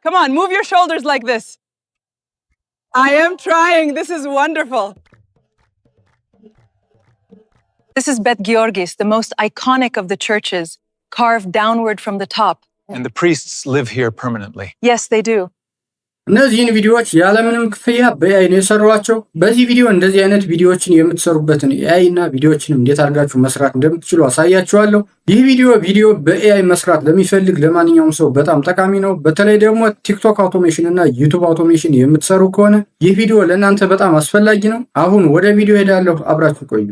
Come on, move your shoulders like this. I am trying. This is wonderful. This is Bet Georgis, the most iconic of the churches, carved downward from the top. And the priests live here permanently. Yes, they do. እነዚህን ቪዲዮዎች ያለምንም ክፍያ በኤአይ ነው የሰሯቸው። በዚህ ቪዲዮ እንደዚህ አይነት ቪዲዮዎችን የምትሰሩበትን ኤአይ እና ቪዲዮዎችን እንዴት አድርጋችሁ መስራት እንደምትችሉ አሳያችኋለሁ። ይህ ቪዲዮ በኤአይ መስራት ለሚፈልግ ለማንኛውም ሰው በጣም ጠቃሚ ነው። በተለይ ደግሞ ቲክቶክ አውቶሜሽን እና ዩቲዩብ አውቶሜሽን የምትሰሩ ከሆነ ይህ ቪዲዮ ለእናንተ በጣም አስፈላጊ ነው። አሁን ወደ ቪዲዮ ሄዳለሁ፣ አብራችሁ ቆዩ።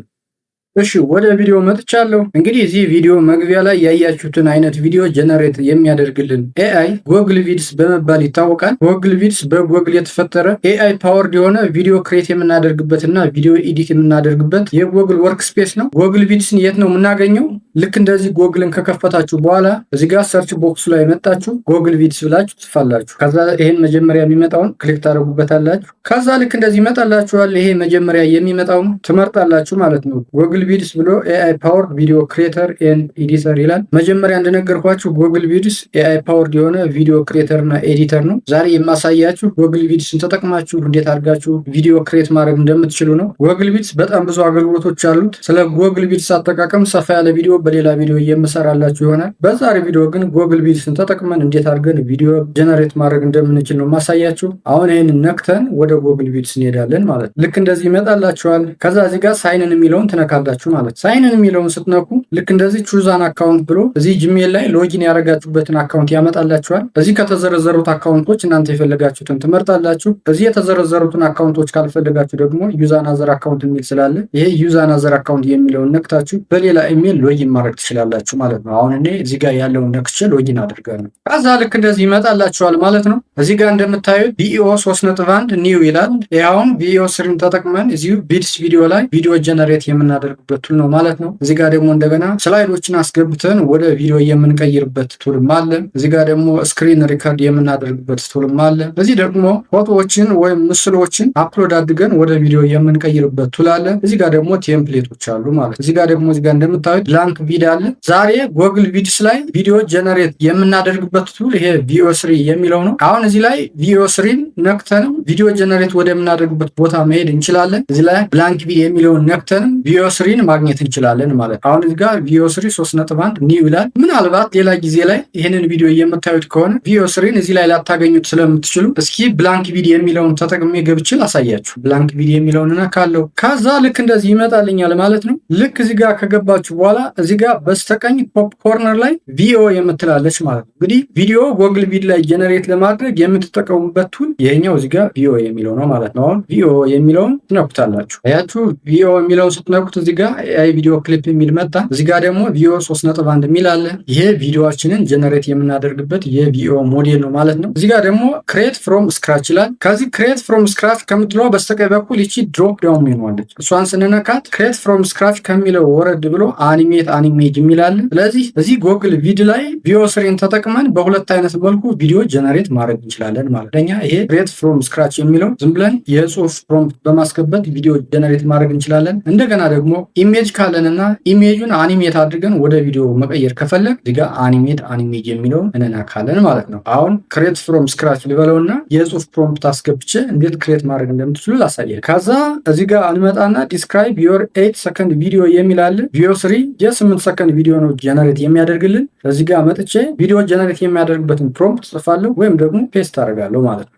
እሺ ወደ ቪዲዮ መጥቻለሁ። እንግዲህ እዚህ ቪዲዮ መግቢያ ላይ ያያችሁትን አይነት ቪዲዮ ጀነሬት የሚያደርግልን ኤአይ ጎግል ቪድስ በመባል ይታወቃል። ጎግል ቪድስ በጎግል የተፈጠረ ኤአይ ፓወርድ የሆነ ቪዲዮ ክሬት የምናደርግበትና ቪዲዮ ኤዲት የምናደርግበት የጎግል ወርክ ስፔስ ነው። ጎግል ቪድስን የት ነው የምናገኘው? ልክ እንደዚህ ጎግልን ከከፈታችሁ በኋላ እዚህ ጋር ሰርች ቦክሱ ላይ መጣችሁ ጎግል ቪድስ ብላችሁ ትጽፋላችሁ። ከዛ ይሄን መጀመሪያ የሚመጣውን ክሊክ ታደርጉበታላችሁ። ከዛ ልክ እንደዚህ ይመጣላችኋል። ይሄ መጀመሪያ የሚመጣውን ትመርጣላችሁ ማለት ነው። ጎግል ቪድስ ብሎ ኤአይ ፓወርድ ቪዲዮ ክሬተር ኤንድ ኤዲተር ይላል። መጀመሪያ እንደነገርኳችሁ ጎግል ቪድስ ኤአይ ፓወርድ የሆነ ቪዲዮ ክሬተር እና ኤዲተር ነው። ዛሬ የማሳያችሁ ጎግል ቪድስን ተጠቅማችሁ እንዴት አድርጋችሁ ቪዲዮ ክሬት ማድረግ እንደምትችሉ ነው። ጎግል ቪድስ በጣም ብዙ አገልግሎቶች አሉት። ስለ ጎግል ቪድስ አጠቃቀም ሰፋ ያለ ቪዲዮ በሌላ ቪዲዮ የምሰራላችሁ ይሆናል። በዛሬ ቪዲዮ ግን ጎግል ቪድስን ተጠቅመን እንዴት አድርገን ቪዲዮ ጀነሬት ማድረግ እንደምንችል ነው ማሳያችሁ። አሁን ይሄን ነክተን ወደ ጎግል ቪድስ እንሄዳለን ማለት ነው። ልክ እንደዚህ ይመጣላችኋል። ከዛ እዚህ ጋር ሳይንን የሚለውን ትነካላችሁ ማለት ሳይንን የሚለውን ስትነኩ ልክ እንደዚህ ቹዛን አካውንት ብሎ እዚህ ጂሜል ላይ ሎጊን ያደረጋችሁበትን አካውንት ያመጣላችኋል። እዚህ ከተዘረዘሩት አካውንቶች እናንተ የፈለጋችሁትን ትመርጣላችሁ። እዚህ የተዘረዘሩትን አካውንቶች ካልፈለጋችሁ ደግሞ ዩዛን አዘር አካውንት የሚል ስላለ ይሄ ዩዛን አዘር አካውንት የሚለውን ነክታችሁ በሌላ ኢሜል ሎጊን ማድረግ ትችላላችሁ ማለት ነው። አሁን እኔ እዚህ ጋር ያለውን ነክቼ ሎጊን አድርጋለሁ። ከዛ ልክ እንደዚህ ይመጣላችኋል ማለት ነው። እዚህ ጋር እንደምታዩት ቪኦ 3.1 ኒው ይላል። ይሄውን ቪኦ 3 ተጠቅመን እዚሁ ቪድስ ቪዲዮ ላይ ቪዲዮ ጀነሬት የምናደርግበት ቱል ነው ማለት ነው። እዚህ ጋር ደግሞ እንደገና ስላይዶችን አስገብተን ወደ ቪዲዮ የምንቀይርበት ቱልም አለ። እዚህ ጋር ደግሞ ስክሪን ሪከርድ የምናደርግበት ቱልም አለ። እዚህ ደግሞ ፎቶዎችን ወይም ምስሎችን አፕሎድ አድርገን ወደ ቪዲዮ የምንቀይርበት ቱል አለ። እዚህ ጋር ደግሞ ቴምፕሌቶች አሉ ማለት። እዚህ ጋር ደግሞ እዚህ ጋር እንደምታዩት ብላንክ ቪዲዮ አለ። ዛሬ ጎግል ቪድስ ላይ ቪዲዮ ጀነሬት የምናደርግበት ቱል ይሄ ቪኦ 3 የሚለው ነው። አሁን እዚህ ላይ ቪኦ 3 ነክተን ቪዲዮ ጀነሬት ወደምናደርግበት ቦታ መሄድ እንችላለን። እዚህ ላይ ብላንክ ቪዲዮ የሚለውን ነክተን ቪኦ 3 ማግኘት እንችላለን ማለት። አሁን እዚህ ጋር ቪኦ 3.1 ኒው ይላል። ምናልባት ሌላ ጊዜ ላይ ይሄንን ቪዲዮ የምታዩት ከሆነ ቪኦ 3 እዚህ ላይ ላታገኙት ስለምትችሉ እስኪ ብላንክ ቪዲዮ የሚለውን ተጠቅሜ ገብቼ ላሳያችሁ። ብላንክ ቪዲዮ የሚለውን ነካለው። ከዛ ልክ እንደዚህ ይመጣልኛል ማለት ነው። ልክ እዚህ ጋር ከገባችሁ በኋላ እዚህ ጋር በስተቀኝ ቶፕ ኮርነር ላይ ቪኦ የምትላለች ማለት ነው። እንግዲህ ቪዲዮ ጎግል ቪዲዮ ላይ ጀነሬት ለማድረግ የምትጠቀሙበት ቱል ይሄኛው እዚህ ጋር ቪኦ የሚለው ነው ማለት ነው። አሁን ቪኦ የሚለውን ትነኩታላችሁ። አያችሁ ቪኦ የሚለውን ስትነኩት እዚህ ጋር ኤአይ ቪዲዮ ክሊፕ የሚል መጣ። እዚህ ጋር ደግሞ ቪኦ 3.1 የሚል አለ። ይሄ ቪዲዮአችንን ጀነሬት የምናደርግበት የቪኦ ሞዴል ነው ማለት ነው። እዚህ ጋር ደግሞ ክሬት ፍሮም ስክራች ይላል። ከዚህ ክሬት ፍሮም ስክራች ከምትለው በስተቀኝ በኩል ይቺ ድሮፕ ዳውን ሜኑ አለች። እሷን ስንነካት ክሬት ፍሮም ስክራች ከሚለው ወረድ ብሎ አኒሜት አኒሜጅ የሚል አለ። ስለዚህ እዚህ ጎግል ቪዲዮ ላይ ቪኦ 3 ተጠቅመን በሁለት አይነት መልኩ ቪዲዮ ጀነሬት ማድረግ እንችላለን ማለት ነው። ይሄ ክሬት ፍሮም ስክራች የሚለው ዝም ብለን የጽሁፍ ፕሮምፕት በማስገባት ቪዲዮ ጀነሬት ማድረግ እንችላለን። እንደገና ደግሞ ኢሜጅ ካለንና ኢሜጁን አኒሜት አድርገን ወደ ቪዲዮ መቀየር ከፈለግ እዚህ ጋር አኒሜት አኒሜጅ የሚለውን እንነካለን ማለት ነው። አሁን ክሬት ፍሮም ስክራች ልበለውና የጽሁፍ ፕሮምፕት አስገብቼ እንዴት ክሬት ማድረግ እንደምትችሉ ላሳየ። ከዛ እዚህ ጋር እንመጣና ዲስክራይብ ዮር 8 ሰከንድ ቪዲዮ የሚል አለ። ቪኦ 3 የ8 ሰከንድ ቪዲዮ ነው ጀነሬት የሚያደርግልን። እዚህ ጋር መጥቼ ቪዲዮ ጀነሬት የሚያደርግበትን ፕሮምፕት ጽፋለሁ ወይም ደግሞ ፔስት አደርጋለሁ ማለት ነው።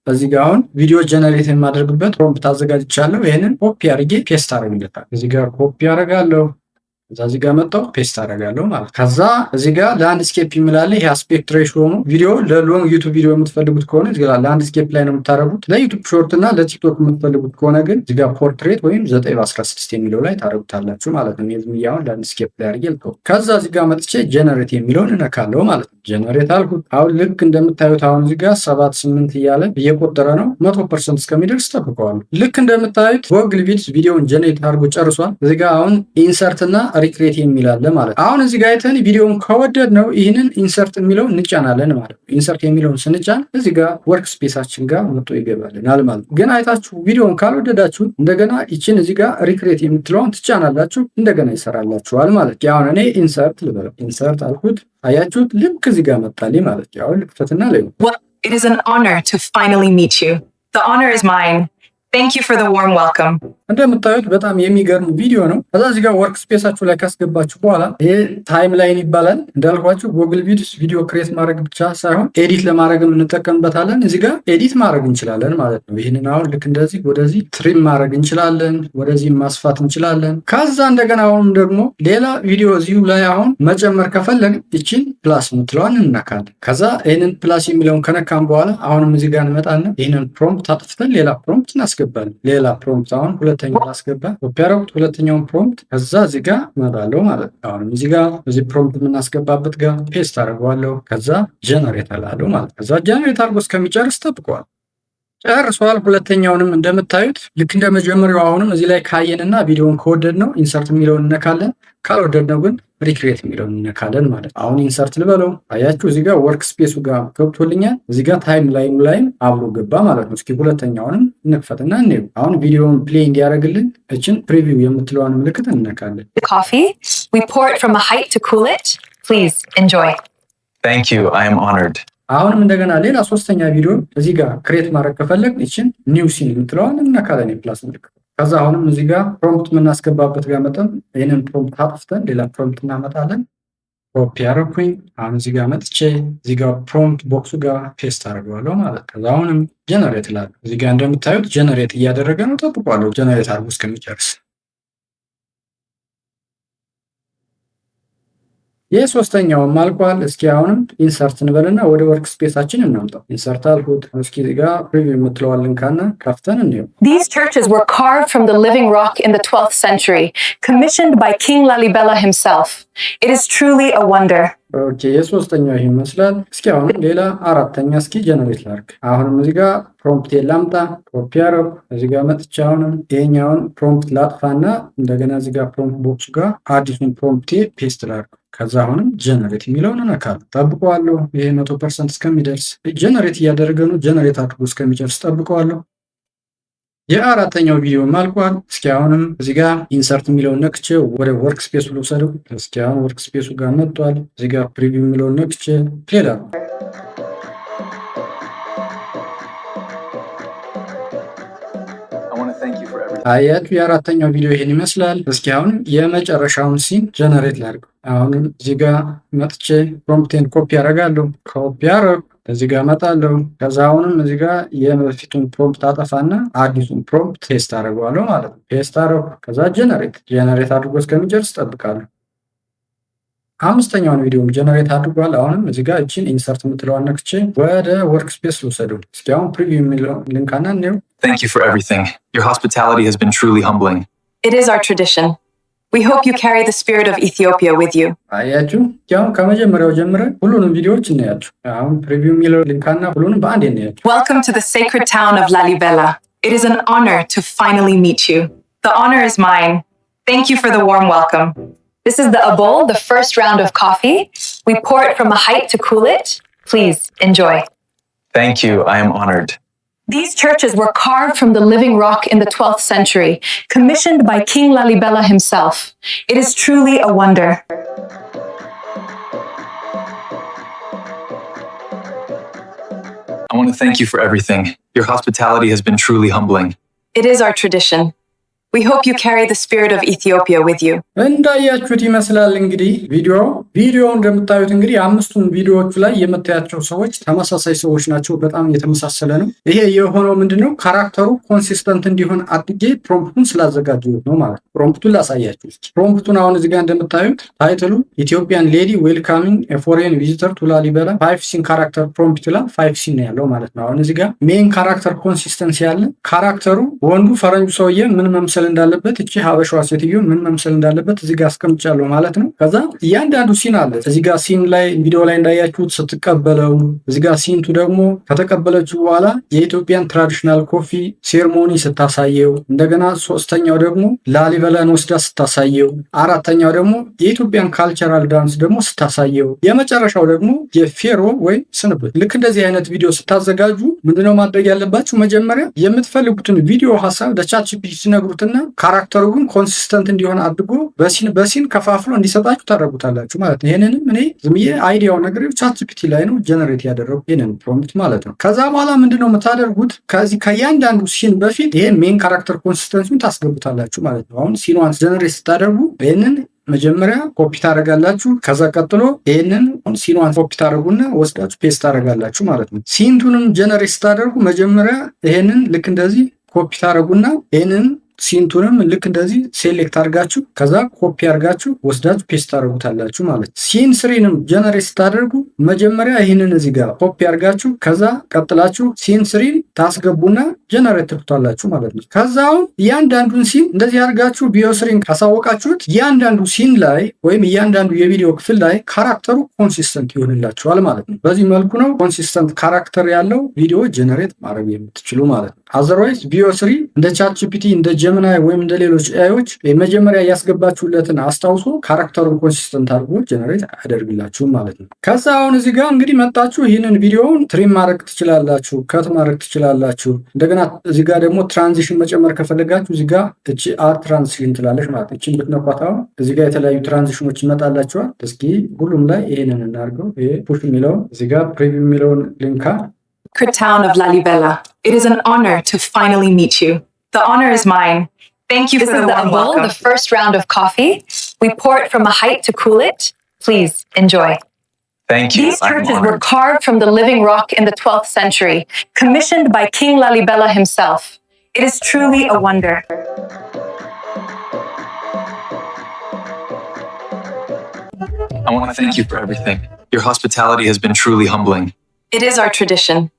እዚህ ጋር አሁን ቪዲዮ ጀነሬት የማደርግበት ፕሮምፕት አዘጋጅቻለሁ። ይሄንን ኮፒ አድርጌ ፔስት አደርግለታለሁ። እዚህ ጋር ኮፒ አደርጋለሁ። እዚህ ጋር መጣው ፔስት አደርጋለሁ ማለት። ከዛ እዚህ ጋር ላንድስኬፕ የሚላለ ይሄ አስፔክት ሬሽዮ ነው። ቪዲዮ ለሎንግ ዩቲዩብ ቪዲዮ የምትፈልጉት ከሆነ እዚህ ጋር ላንድስኬፕ ላይ ነው የምታደርጉት። ለዩቲዩብ ሾርት እና ለቲክቶክ የምትፈልጉት ከሆነ ግን እዚህ ጋር ፖርትሬት ወይም 9:16 የሚለው ላይ ታደርጉታላችሁ ማለት ነው። የዚህ ያውን ላንድስኬፕ ላይ አድርጌ ልተው። ከዛ እዚህ ጋር መጥቼ ጀነሬት የሚለውን እነካለሁ ማለት ነው። ጀነሬት አልኩት። አሁን ልክ እንደምታዩት አሁን እዚህ ጋር 7:8 እያለ እየቆጠረ ነው። 100% እስከሚደርስ ጠብቀዋለሁ። ልክ እንደምታዩት ጎግል ቪድስ ቪዲዮውን ጀነሬት አድርጎ ጨርሷል። እዚህ ጋር አሁን ኢንሰርት እና ሪክሬት የሚል አለ ማለት ነው። አሁን እዚህ ጋር አይተን ቪዲዮውን ከወደድ ነው ይህንን ኢንሰርት የሚለውን እንጫናለን ማለት ነው። ኢንሰርት የሚለውን ስንጫን እዚህ ጋር ወርክ ስፔሳችን ጋር መጥቶ ይገባልናል ማለት ነው። ግን አይታችሁ ቪዲዮውን ካልወደዳችሁ እንደገና ይችን እዚህ ጋር ሪክሬት የምትለውን ትጫናላችሁ፣ እንደገና ይሰራላችኋል ማለት ነው። አሁን እኔ ኢንሰርት ልበለው። ኢንሰርት አልኩት። አያችሁት? ልክ እዚህ ጋር መጣልኝ ማለት ነው። አሁን ልክፈትና ላይ It is an honor to finally meet you. The honor is mine. Thank you for the warm welcome. እንደምታዩት በጣም የሚገርም ቪዲዮ ነው። ከዛ እዚህ ጋር ወርክ ስፔሳችሁ ላይ ካስገባችሁ በኋላ ይሄ ታይም ላይን ይባላል። እንዳልኳችሁ ጉግል ቪዲዮ ክሬት ማድረግ ብቻ ሳይሆን ኤዲት ለማድረግም እንጠቀምበታለን። እዚህ ጋር ኤዲት ማድረግ እንችላለን ማለት ነው። ይህንን አሁን ልክ እንደዚህ ወደዚህ ትሪም ማድረግ እንችላለን፣ ወደዚህ ማስፋት እንችላለን። ከዛ እንደገና አሁንም ደግሞ ሌላ ቪዲዮ እዚሁ ላይ አሁን መጨመር ከፈለግ ይችን ፕላስ የምትለዋን እንነካለን። ከዛ ይህንን ፕላስ የሚለውን ከነካም በኋላ አሁንም እዚህ ጋር እንመጣለን። ይህንን ፕሮምፕት አጥፍተን ሌላ ፕሮምፕት እናስገባለን። ሌላ ፕሮምፕት አሁን ሁለተኛው ላስገባ ኮፒያረኩት ሁለተኛውን ፕሮምፕት ከዛ እዚህ ጋር እመጣለሁ ማለት ነው። አሁንም እዚህ ጋር እዚህ ፕሮምፕት የምናስገባበት ጋር ፔስት አደርገዋለሁ። ከዛ ጀነሬት አላለሁ ማለት ከዛ ጀነሬት አድርጎ እስከሚጨርስ ጠብቀዋል። ጨርሷል። ሁለተኛውንም እንደምታዩት ልክ እንደመጀመሪያው አሁንም እዚህ ላይ ካየንና ቪዲዮውን ከወደድነው ኢንሰርት የሚለውን እነካለን። ካልወደድነው ግን ሪክሬት የሚለውን እነካለን ማለት ነው። አሁን ኢንሰርት ልበለው። አያችሁ እዚህ ጋር ወርክ ስፔሱ ጋር ገብቶልኛል። እዚህ ጋር ታይም ላይኑ ላይም አብሮ ገባ ማለት ነው። እስኪ ሁለተኛውንም እንክፈትና እንየው። አሁን ቪዲዮውን ፕሌይ እንዲያደርግልን እችን ፕሪቪው የምትለዋን ምልክት እንነካለን። Coffee. We pour it from a height to cool it. Please enjoy. Thank you. I am honored. አሁንም እንደገና ሌላ ሶስተኛ ቪዲዮ እዚህ ጋር ክሬት ማድረግ ከፈለግ እችን ኒው ሲን የምትለዋን እንነካለን። ፕላስ ምልክት ከዛ አሁንም እዚህ ጋር ፕሮምፕት የምናስገባበት ጋር መጠን ይህንን ፕሮምፕት አጥፍተን ሌላ ፕሮምፕት እናመጣለን። ኮፒ አደረኩኝ። አሁን እዚህ ጋር መጥቼ እዚህ ጋር ፕሮምፕት ቦክሱ ጋር ፔስት አደርገዋለሁ ማለት ከዛ አሁንም ጀነሬት እላለሁ። እዚህ ጋር እንደምታዩት ጀነሬት እያደረገ ነው። ጠብቋለሁ ጀነሬት አድርጎ እስከሚጨርስ። የሶስተኛውም አልቋል። እስኪ አሁንም ኢንሰርት እንበልና ወደ ወርክ ስፔሳችን እናምጣው። ኢንሰርት አልኩት። እስኪ እዚህ ጋር ፕሪቪው የምትለዋልን ካና ከፍተን እንየው። These churches were carved from the living rock in the 12th century, commissioned by King Lalibela himself. It is truly a wonder. ኦኬ የሶስተኛው ይሄ ይመስላል። እስኪ አሁን ሌላ አራተኛ እስኪ ጀነሬት ላድርግ። አሁንም እዚህ ጋር ፕሮምፕት ላምጣ። ኮፒ አደረኩ። እዚህ ጋር መጥቼ አሁንም ይሄኛውን ፕሮምፕት ላጥፋና እንደገና እዚህ ጋር ፕሮምፕት ቦክስ ጋር አዲሱን ፕሮምፕት ፔስት ላድርግ። ከዛ አሁንም ጀነሬት የሚለውን እነካለሁ። ጠብቀዋለሁ። ይሄ 100% እስከሚደርስ ጀነሬት እያደረገ ነው። ጀነሬት አድርጎ እስከሚጨርስ ጠብቀዋለሁ። የአራተኛው ቪዲዮ አልቋል። እስኪ አሁንም እዚህ ጋር ኢንሰርት የሚለውን ነክቼ ወደ ወርክ ስፔሱ ልውሰደው። እስኪ አሁን ወርክ ስፔሱ ጋር መጥቷል። እዚህ ጋር ፕሪቪው የሚለውን ነክቼ ፕሌይ ላድርግ። አያችሁ የአራተኛው ቪዲዮ ይሄን ይመስላል። እስኪ አሁን የመጨረሻውን ሲን ጀነሬት ላድርግ። አሁን እዚህ ጋር መጥቼ ፕሮምፕቴን ኮፒ አደርጋለሁ። ኮፒ አደረኩ። እዚህ ጋር መጣለሁ። ከዛ አሁንም እዚህ ጋር የበፊቱን ፕሮምፕት አጠፋና አዲሱን ፕሮምፕት ፔስት አደርገዋለሁ ማለት ነው። ፔስት አደረኩ። ከዛ ጀነሬት አድርጎ እስከሚጨርስ ጠብቃለሁ። አምስተኛውን ቪዲዮም ጀነሬት አድርጓል። አሁንም እዚህ ጋር እቺን ኢንሰርት የምትለዋን ነክቼ ወደ ወርክ ስፔስ ልውሰደው። እስኪ አሁን ፕሪቪው የሚለው ልንካና እንየው። Thank you for everything. Your hospitality has been truly humbling. It is our tradition. We hope you carry the spirit of Ethiopia with you. አያችሁ ያው ከመጀመሪያው ጀምረን ሁሉንም ቪዲዮዎች እናያችሁ። አሁን ፕሪቪው የሚለው ልንካና ሁሉንም በአንድ እናያችሁ። Welcome to the sacred town of Lalibela. It is an honor to finally meet you. The honor is mine. Thank you for the warm welcome. This is the abol, the first round of coffee. We pour it from a height to cool it. Please enjoy. Thank you. I am honored. These churches were carved from the living rock in the 12th century, commissioned by King Lalibela himself. It is truly a wonder. I want to thank you for everything. Your hospitality has been truly humbling. It is our tradition. We hope you carry the spirit of Ethiopia with you. እንዳያችሁት ይመስላል እንግዲህ ቪዲዮ እንደምታዩት እንግዲህ አምስቱን ቪዲዮዎች ላይ የምታያቸው ሰዎች ተመሳሳይ ሰዎች ናቸው። በጣም የተመሳሰለ ነው። ይሄ የሆነው ምንድነው ካራክተሩ ኮንሲስተንት እንዲሆን አድርጌ ፕሮምፕቱን ስላዘጋጀሁት ነው ማለት ነው። ፕሮምፕቱን ላሳያችሁ እስኪ። ፕሮምፕቱን አሁን እዚህ ጋር እንደምታዩት ታይትሉ ኢትዮጵያን ሌዲ ዌልካሚንግ ኤ ፎሬን ቪዚተር ቱ ላሊበላ 5 ሲን ካራክተር ፕሮምፕት ይላል። 5 ሲን ነው ያለው ማለት ነው። አሁን እዚህ ጋር ሜን ካራክተር ኮንሲስተንሲ ያለ ካራክተሩ ወንዱ ፈረንጁ ሰውዬ ምን መምሰል እንዳለበት እቺ ሀበሻዋ ሴትዮ ምን መምሰል እንዳለበት እዚህ ጋር አስቀምጫለሁ ማለት ነው። ከዛ እያንዳንዱ ሲን አለ። እዚህ ጋር ሲን ላይ ቪዲዮ ላይ እንዳያችሁት ስትቀበለው፣ እዚህ ጋር ሲንቱ ደግሞ ከተቀበለችው በኋላ የኢትዮጵያን ትራዲሽናል ኮፊ ሴርሞኒ ስታሳየው፣ እንደገና ሶስተኛው ደግሞ ላሊበላን ወስዳ ስታሳየው፣ አራተኛው ደግሞ የኢትዮጵያን ካልቸራል ዳንስ ደግሞ ስታሳየው፣ የመጨረሻው ደግሞ የፌሮ ወይ ስንብት። ልክ እንደዚህ አይነት ቪዲዮ ስታዘጋጁ ምንድነው ማድረግ ያለባችሁ? መጀመሪያ የምትፈልጉትን ቪዲዮ ሐሳብ ለቻትጂፒቲ ሲነግሩትና ያደርግና ካራክተሩ ግን ኮንሲስተንት እንዲሆን አድርጎ በሲን ከፋፍሎ እንዲሰጣችሁ ታደርጉታላችሁ ማለት ነው። ይሄንንም እኔ ዝም ብዬ አይዲያው ነገር ChatGPT ላይ ነው ጀነሬት ያደረጉ ይሄንን ፕሮምፕት ማለት ነው። ከዛ በኋላ ምንድነው የምታደርጉት? ከዚህ ከእያንዳንዱ ሲን በፊት ይሄን ሜን ካራክተር ኮንሲስተንሲውን ታስገቡታላችሁ ማለት ነው። አሁን ሲኗን ጀነሬት ስታደርጉ ይሄንን መጀመሪያ ኮፒ ታደርጋላችሁ። ከዛ ቀጥሎ ይሄንን ሲኗን ኮፒ ታደርጉና ወስዳችሁ ፔስት ታደርጋላችሁ ማለት ነው። ሲንቱንም ጀነሬት ስታደርጉ መጀመሪያ ይሄንን ልክ እንደዚህ ኮፒ ታደርጉና ይሄንን ሲንቱንም ልክ እንደዚህ ሴሌክት አድርጋችሁ ከዛ ኮፒ አድርጋችሁ ወስዳችሁ ፔስት ታደርጉታላችሁ ማለት ነው። ሲን ስሪንም ጀነሬት ስታደርጉ መጀመሪያ ይሄንን እዚህ ጋር ኮፒ አድርጋችሁ ከዛ ቀጥላችሁ ሲን ስሪን ታስገቡና ጀነሬት ትሉታላችሁ ማለት ነው። ከዛው እያንዳንዱን ሲን እንደዚህ አድርጋችሁ ቢዮስሪን ካሳወቃችሁት እያንዳንዱ ሲን ላይ ወይም እያንዳንዱ የቪዲዮ ክፍል ላይ ካራክተሩ ኮንሲስተንት ይሆንላችኋል ማለት ነው። በዚህ መልኩ ነው ኮንሲስተንት ካራክተር ያለው ቪዲዮ ጀነሬት ማድረግ የምትችሉ ማለት ነው። አዘርዋይዝ ቢዮስሪ እንደ ቻትጂፒቲ እንደ ጀሚናይ ወይም እንደ ሌሎች ኤአይዎች መጀመሪያ ያስገባችሁለትን አስታውሶ ካራክተሩን ኮንሲስተንት አድርጎ ጀነሬት አያደርግላችሁም ማለት ነው። ከዛ አሁን እዚህ ጋር እንግዲህ መጣችሁ ይህንን ቪዲዮውን ትሪም ማድረግ ትችላላችሁ፣ ከት ማድረግ ትችላላችሁ። እንደገና እዚህ ጋር ደግሞ ትራንዚሽን መጨመር ከፈለጋችሁ እዚህ ጋር እቺ አር ትራንዚሽን ትላለች ማለት ነው። እቺን ብትነኳት አሁን እዚህ ጋር የተለያዩ ትራንዚሽኖች ይመጣላችኋል። እስኪ ሁሉም ላይ ይሄንን እናድርገው። ይሄ ፑሽ የሚለውን እዚህ ጋር ፕሪቪው የሚለውን ሊንካ Town of Lalibela. It is an honor to finally meet you. The honor is mine. Thank you for the warm welcome. The first round of coffee. We pour it from a height to cool it. Please enjoy. Thank you. These churches were carved from the living rock in the 12th century, commissioned by King Lalibela himself. It is truly a wonder. I want to thank you for everything. Your hospitality has been truly humbling. It is our tradition.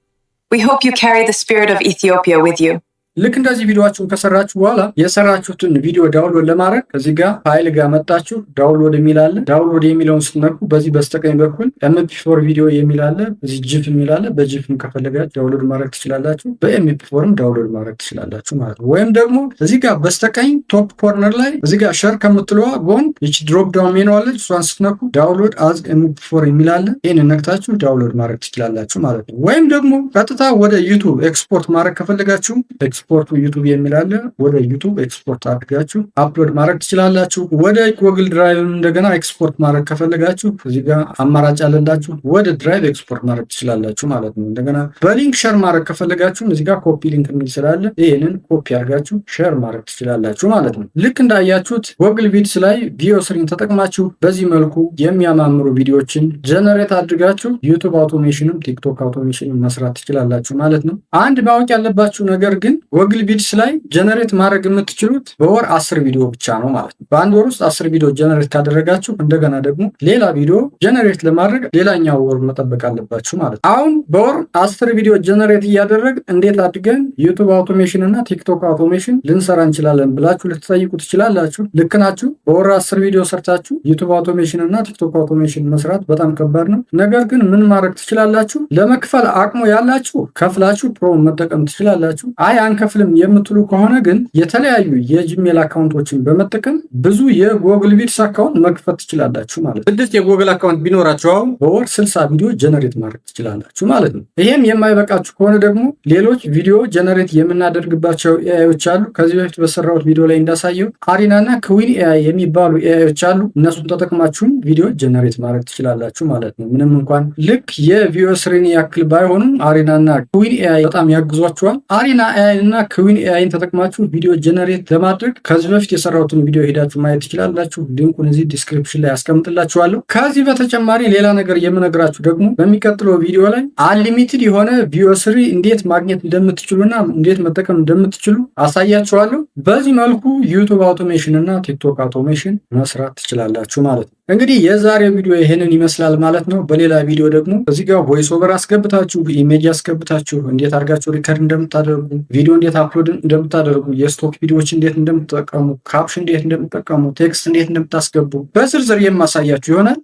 We hope you carry the spirit of Ethiopia with you. ልክ እንደዚህ ቪዲዮአችሁን ከሰራችሁ በኋላ የሰራችሁትን ቪዲዮ ዳውንሎድ ለማድረግ እዚህ ጋር ፋይል ጋር መጣችሁ ዳውንሎድ የሚል አለ። ዳውንሎድ የሚለውን ስትነኩ በዚህ በስተቀኝ በኩል MP4 ቪዲዮ የሚል አለ። እዚህ ጂፕ የሚል አለ። በጂፕም ከፈለጋችሁ ዳውንሎድ ማድረግ ትችላላችሁ። በMP4ም ዳውንሎድ ማድረግ ትችላላችሁ ማለት ነው። ወይም ደግሞ እዚህ ጋር በስተቀኝ ቶፕ ኮርነር ላይ እዚህ ጋር ሼር ከምትለዋ ጎን እቺ ድሮፕ ዳውን ሜኑ አለች። እሷን ስትነኩ ዳውንሎድ አዝ MP4 የሚል አለ። ይሄንን ነክታችሁ ዳውንሎድ ማድረግ ትችላላችሁ ማለት ነው። ወይም ደግሞ ቀጥታ ወደ ዩቲዩብ ኤክስፖርት ማድረግ ከፈለጋችሁ ኤክስፖርት ዩቲዩብ የሚል አለ። ወደ ዩቲዩብ ኤክስፖርት አድርጋችሁ አፕሎድ ማድረግ ትችላላችሁ። ወደ ጉግል ድራይቭ እንደገና ኤክስፖርት ማድረግ ከፈለጋችሁ እዚህ ጋር አማራጭ አለላችሁ። ወደ ድራይቭ ኤክስፖርት ማድረግ ትችላላችሁ ማለት ነው። እንደገና በሊንክ ሼር ማድረግ ከፈለጋችሁ እዚህ ጋር ኮፒ ሊንክ የሚል ስላለ ይሄንን ኮፒ አድርጋችሁ ሼር ማድረግ ትችላላችሁ ማለት ነው። ልክ እንዳያችሁት ጉግል ቪድስ ላይ ቪኦስሪን ተጠቅማችሁ በዚህ መልኩ የሚያማምሩ ቪዲዮዎችን ጀነሬት አድርጋችሁ ዩቲዩብ አውቶሜሽንም ቲክቶክ አውቶሜሽንም መስራት ትችላላችሁ ማለት ነው። አንድ ማወቅ ያለባችሁ ነገር ግን ጉግል ቪድስ ላይ ጀነሬት ማድረግ የምትችሉት በወር 10 ቪዲዮ ብቻ ነው ማለት ነው። በአንድ ወር ውስጥ 10 ቪዲዮ ጀነሬት ካደረጋችሁ እንደገና ደግሞ ሌላ ቪዲዮ ጀነሬት ለማድረግ ሌላኛው ወር መጠበቅ አለባችሁ ማለት ነው። አሁን በወር 10 ቪዲዮ ጀነሬት እያደረግ እንዴት አድርገን ዩቲዩብ አውቶሜሽን እና ቲክቶክ አውቶሜሽን ልንሰራ እንችላለን ብላችሁ ልትጠይቁ ትችላላችሁ። ልክ ናችሁ። በወር 10 ቪዲዮ ሰርታችሁ ዩቲዩብ አውቶሜሽን እና ቲክቶክ አውቶሜሽን መስራት በጣም ከባድ ነው። ነገር ግን ምን ማድረግ ትችላላችሁ? ለመክፈል አቅሙ ያላችሁ ከፍላችሁ ፕሮ መጠቀም ትችላላችሁ። አይ አንከፍልም የምትሉ ከሆነ ግን የተለያዩ የጂሜል አካውንቶችን በመጠቀም ብዙ የጉግል ቪድስ አካውንት መክፈት ትችላላችሁ ማለት ነው። 6 የጉግል አካውንት ቢኖራችሁ በወር 60 ቪዲዮ ጀነሬት ማድረግ ትችላላችሁ ማለት ነው። ይሄም የማይበቃችሁ ከሆነ ደግሞ ሌሎች ቪዲዮ ጀነሬት የምናደርግባቸው ኤአይዎች አሉ። ከዚህ በፊት በሰራሁት ቪዲዮ ላይ እንዳሳየው አሪና እና ክዊን ኤአይ የሚባሉ ኤአይዎች አሉ። እነሱን ተጠቅማችሁም ቪዲዮ ጀነሬት ማድረግ ትችላላችሁ ማለት ነው። ምንም እንኳን ልክ የቪኦስሪን ያክል ባይሆኑም አሪና እና ክዊን ኤአይ በጣም ያግዟችኋል። አሪና ኤአይ እና ክዊን ኤአይን ተጠቅማችሁ ቪዲዮ ጀነሬት ለማድረግ ከዚህ በፊት የሰራሁትን ቪዲዮ ሄዳችሁ ማየት ትችላላችሁ። ሊንኩን እዚህ ዲስክሪፕሽን ላይ አስቀምጥላችኋለሁ። ከዚህ በተጨማሪ ሌላ ነገር የምነግራችሁ ደግሞ በሚቀጥለው ቪዲዮ ላይ አንሊሚትድ የሆነ ቪኦስሪ እንዴት ማግኘት እንደምትችሉና እንዴት መጠቀም እንደምትችሉ አሳያችኋለሁ። በዚህ መልኩ ዩቲዩብ አውቶሜሽን እና ቲክቶክ አውቶሜሽን መስራት ትችላላችሁ ማለት ነው። እንግዲህ የዛሬው ቪዲዮ ይሄንን ይመስላል ማለት ነው። በሌላ ቪዲዮ ደግሞ እዚህ ጋር ቮይስ ኦቨር አስገብታችሁ ኢሜጅ አስገብታችሁ እንዴት አድርጋችሁ ሪከርድ እንደምታደርጉ ቪዲዮ እንዴት አፕሎድ እንደምታደርጉ የስቶክ ቪዲዮዎች እንዴት እንደምትጠቀሙ ካፕሽን እንዴት እንደምትጠቀሙ ቴክስት እንዴት እንደምታስገቡ በዝርዝር የማሳያችሁ ይሆናል።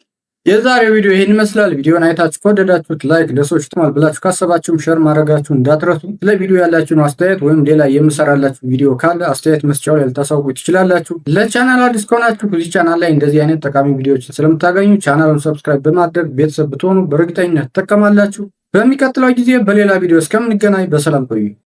የዛሬው ቪዲዮ ይሄን ይመስላል። ቪዲዮን አይታችሁ ከወደዳችሁት ላይክ፣ ለሰዎች ጥቅማል ብላችሁ ካሰባችሁም ሼር ማድረጋችሁ እንዳትረሱ። ስለ ቪዲዮ ያላችሁን አስተያየት ወይም ሌላ የምሰራላችሁ ቪዲዮ ካለ አስተያየት መስጫው ላይ ልታሳውቁ ትችላላችሁ። ለቻናል አዲስ ከሆናችሁ እዚህ ቻናል ላይ እንደዚህ አይነት ጠቃሚ ቪዲዮዎችን ስለምታገኙ ቻናሉን ሰብስክራይብ በማድረግ ቤተሰብ ብትሆኑ በእርግጠኝነት ትጠቀማላችሁ። በሚቀጥለው ጊዜ በሌላ ቪዲዮ እስከምንገናኝ በሰላም ቆዩ።